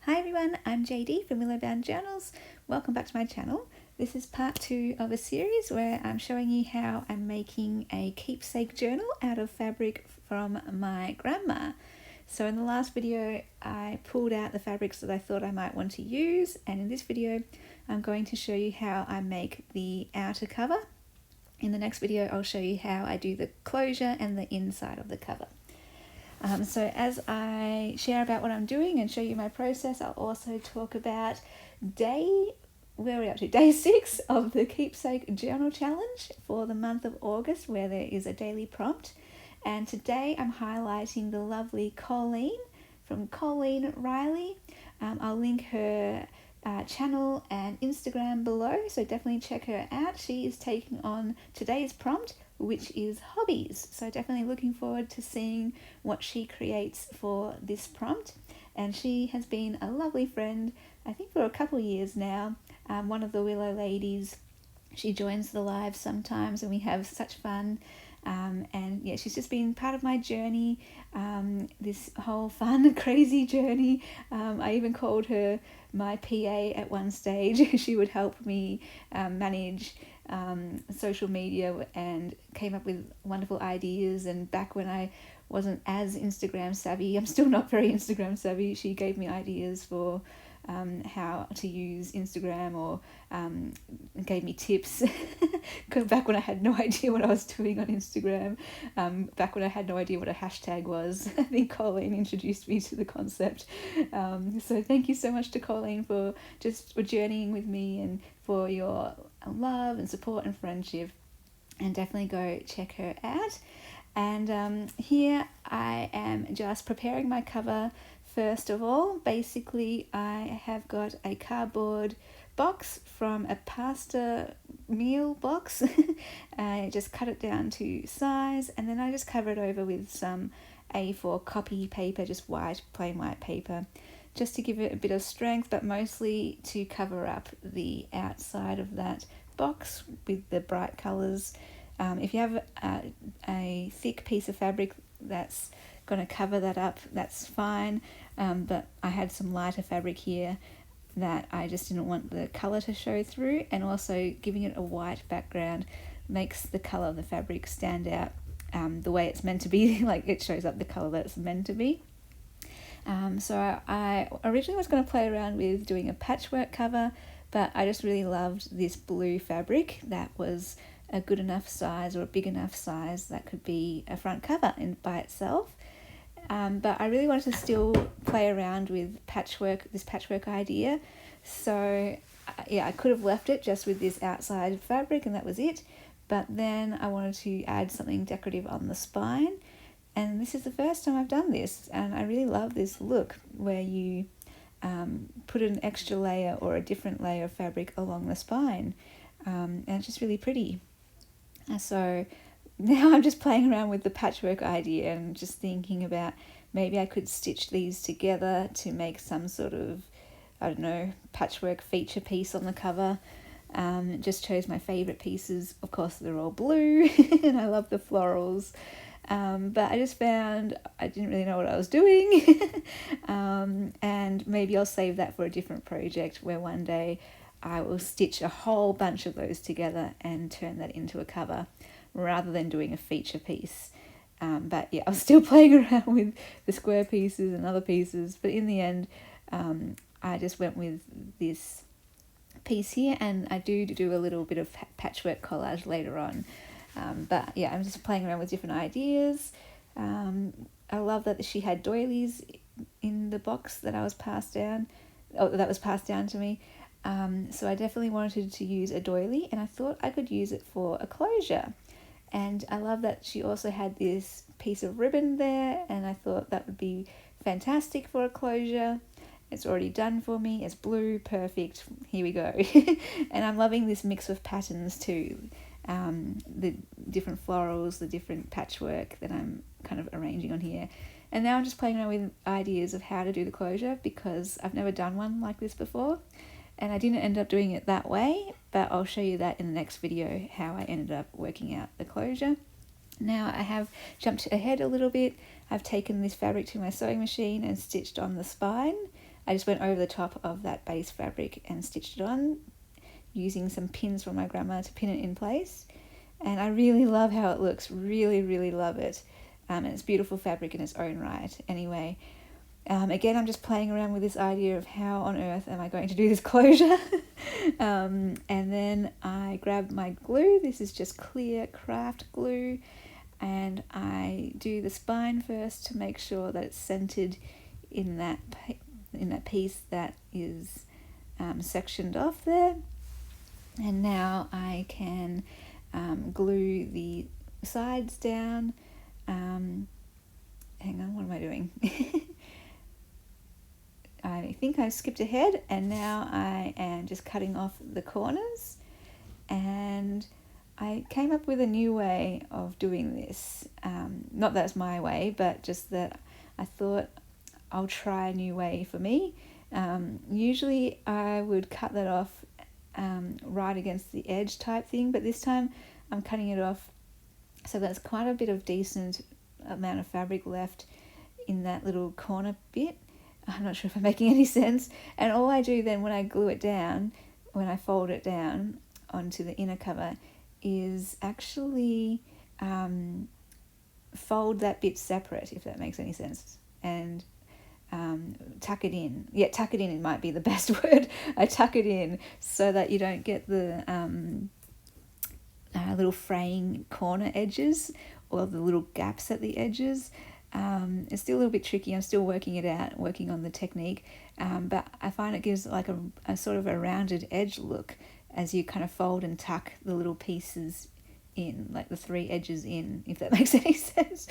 Hi everyone, I'm JD from Willowbound Journals. Welcome back to my channel. This is part 2 of a series where I'm showing you how I'm making a keepsake journal out of fabric from my grandma. So in the last video I pulled out the fabrics that I thought I might want to use, and in this video I'm going to show you how I make the outer cover. In the next video I'll show you how I do the closure and the inside of the cover. So as I share about what I'm doing and show you my process, I'll also talk about day 6 of the Keepsake Journal Challenge for the month of August, where there is a daily prompt. And today I'm highlighting the lovely Colleen from Colleen Reilly. I'll link her channel and Instagram below, so definitely check her out. She is taking on today's prompt, which is hobbies. So definitely looking forward to seeing what she creates for this prompt. And she has been a lovely friend, I think for a couple of years now. One of the Willow ladies. She joins the live sometimes and we have such fun. And yeah, she's just been part of my journey, this whole fun, crazy journey. I even called her my PA at one stage. She would help me manage social media and came up with wonderful ideas. And back when I wasn't as Instagram savvy, I'm still not very Instagram savvy, she gave me ideas for how to use Instagram, or gave me tips back when I had no idea what I was doing on Instagram, back when I had no idea what a hashtag was. I think Colleen introduced me to the concept. So thank you so much to Colleen for journeying with me and for your love and support and friendship, and definitely go check her out. And here I am just preparing my cover. First of all, basically I have got a cardboard box from a pasta meal box. I just cut it down to size, and then I just cover it over with some A4 copy paper, just plain white paper, just to give it a bit of strength, but mostly to cover up the outside of that box with the bright colours. If you have a thick piece of fabric that's going to cover that up, that's fine, but I had some lighter fabric here that I just didn't want the colour to show through, and also giving it a white background makes the colour of the fabric stand out the way it's meant to be, like it shows up the colour that it's meant to be. So I originally was going to play around with doing a patchwork cover, but I just really loved this blue fabric that was a good enough size, or a big enough size that could be a front cover by itself. But I really wanted to still play around with this patchwork idea. So yeah, I could have left it just with this outside fabric and that was it. But then I wanted to add something decorative on the spine. And this is the first time I've done this. And I really love this look where you put an extra layer or a different layer of fabric along the spine. And it's just really pretty. So now I'm just playing around with the patchwork idea and just thinking about maybe I could stitch these together to make some sort of, I don't know, patchwork feature piece on the cover. Just chose my favourite pieces. Of course, they're all blue and I love the florals. But I just found I didn't really know what I was doing. And maybe I'll save that for a different project where one day I will stitch a whole bunch of those together and turn that into a cover, rather than doing a feature piece. But yeah, I was still playing around with the square pieces and other pieces, but in the end I just went with this piece here, and I do a little bit of patchwork collage later on. But yeah, I'm just playing around with different ideas. I love that she had doilies in the box that was passed down to me. So I definitely wanted to use a doily, and I thought I could use it for a closure. And I love that she also had this piece of ribbon there, and I thought that would be fantastic for a closure. It's already done for me. It's blue, perfect. Here we go. And I'm loving this mix of patterns too. The different florals, the different patchwork that I'm kind of arranging on here. And now I'm just playing around with ideas of how to do the closure, because I've never done one like this before. And I didn't end up doing it that way, but I'll show you that in the next video, how I ended up working out the closure. Now I have jumped ahead a little bit. I've taken this fabric to my sewing machine and stitched on the spine. I just went over the top of that base fabric and stitched it on using some pins from my grandma to pin it in place. And I really love how it looks, really love it. And it's beautiful fabric in its own right. Anyway, again, I'm just playing around with this idea of how on earth am I going to do this closure. And then I grabbed my glue. This is just clear craft glue. And I do the spine first to make sure that it's centered in that piece that is sectioned off there. And now I can glue the sides down. Hang on, what am I doing? I think I skipped ahead, and now I am just cutting off the corners. And I came up with a new way of doing this. Not that it's my way, but just that I thought I'll try a new way for me. Usually I would cut that off right against the edge type thing, but this time I'm cutting it off so there's quite a bit of decent amount of fabric left in that little corner bit. I'm not sure if I'm making any sense. And all I do then when I glue it down, when I fold it down onto the inner cover, is actually fold that bit separate, if that makes any sense, and tuck it in. Yeah, tuck it in, it might be the best word. I tuck it in so that you don't get the little fraying corner edges or the little gaps at the edges. It's still a little bit tricky. I'm still working it out, working on the technique, but I find it gives like a sort of a rounded edge look as you kind of fold and tuck the little pieces in, like the three edges in, if that makes any sense.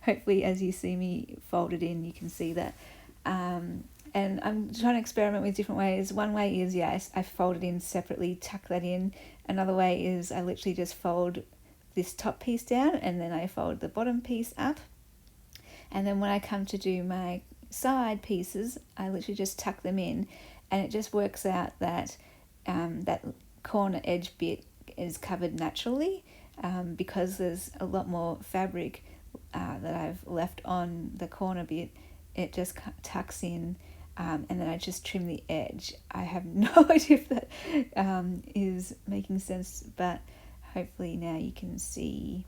Hopefully as you see me fold it in, you can see that. And I'm trying to experiment with different ways. One way is, I fold it in separately, tuck that in. Another way is I literally just fold this top piece down and then I fold the bottom piece up. And then when I come to do my side pieces, I literally just tuck them in, and it just works out that that corner edge bit is covered naturally, because there's a lot more fabric that I've left on the corner bit. It just tucks in, and then I just trim the edge. I have no idea if that is making sense, but hopefully now you can see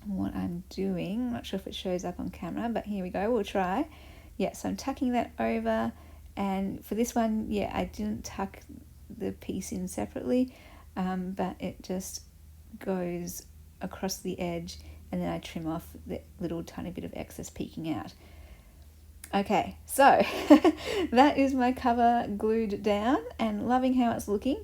what I'm doing. I'm not sure if it shows up on camera, but here we go, we'll try. Yeah, so I'm tucking that over, and for this one, I didn't tuck the piece in separately, but it just goes across the edge, and then I trim off the little tiny bit of excess peeking out. Okay, so that is my cover glued down, and loving how it's looking.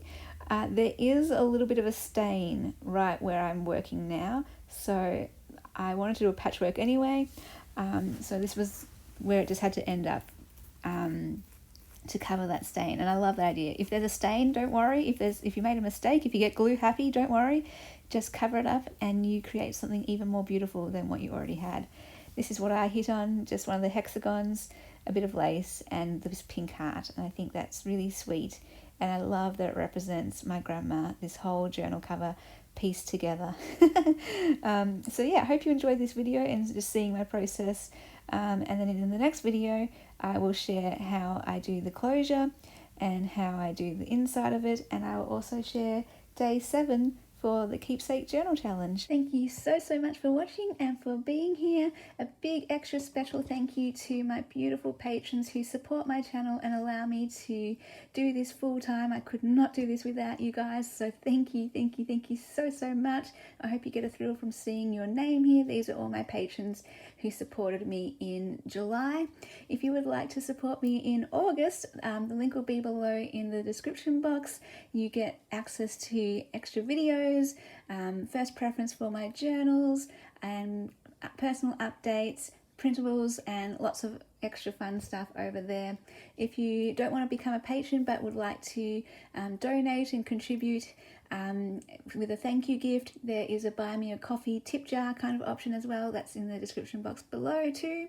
There is a little bit of a stain right where I'm working now, so I wanted to do a patchwork anyway, so this was where it just had to end up to cover that stain. And I love that idea. If there's a stain, don't worry. If you made a mistake, if you get glue happy, don't worry. Just cover it up and you create something even more beautiful than what you already had. This is what I hit on, just one of the hexagons, a bit of lace, and this pink heart. And I think that's really sweet. And I love that it represents my grandma, this whole journal cover pieced together. So I hope you enjoyed this video and just seeing my process. And then in the next video, I will share how I do the closure and how I do the inside of it. And I will also share day 7 for the Keepsake Journal Challenge. Thank you so much for watching and for being here. A big extra special thank you to my beautiful patrons who support my channel and allow me to do this full time. I could not do this without you guys, so thank you so much. I hope you get a thrill from seeing your name here. These are all my patrons who supported me in July. If you would like to support me in August, the link will be below in the description box. You get access to extra videos, first preference for my journals, and personal updates, printables, and lots of extra fun stuff over there. If you don't want to become a patron but would like to donate and contribute with a thank you gift, there is a buy me a coffee tip jar kind of option as well. That's in the description box below too.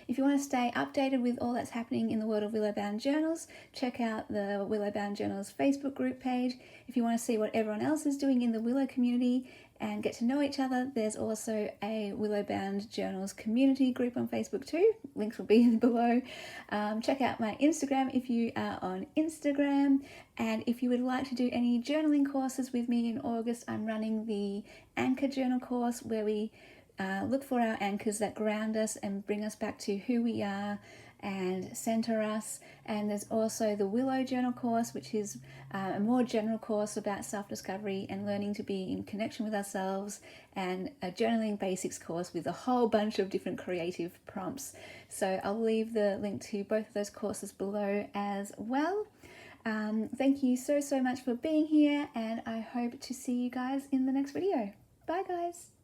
If you want to stay updated with all that's happening in the world of Willow Bound Journals, check out the Willow Bound Journals Facebook group page. If you want to see what everyone else is doing in the Willow community and get to know each other. There's also a Willow Bound Journals community group on Facebook too. Links will be below. Check out my Instagram if you are on Instagram. And if you would like to do any journaling courses with me in August, I'm running the Anchor Journal course where we look for our anchors that ground us and bring us back to who we are and center us. And there's also the Willow Journal course, which is a more general course about self-discovery and learning to be in connection with ourselves, and a journaling basics course with a whole bunch of different creative prompts. So I'll leave the link to both of those courses below as well. Thank you so much for being here, and I hope to see you guys in the next video. Bye guys.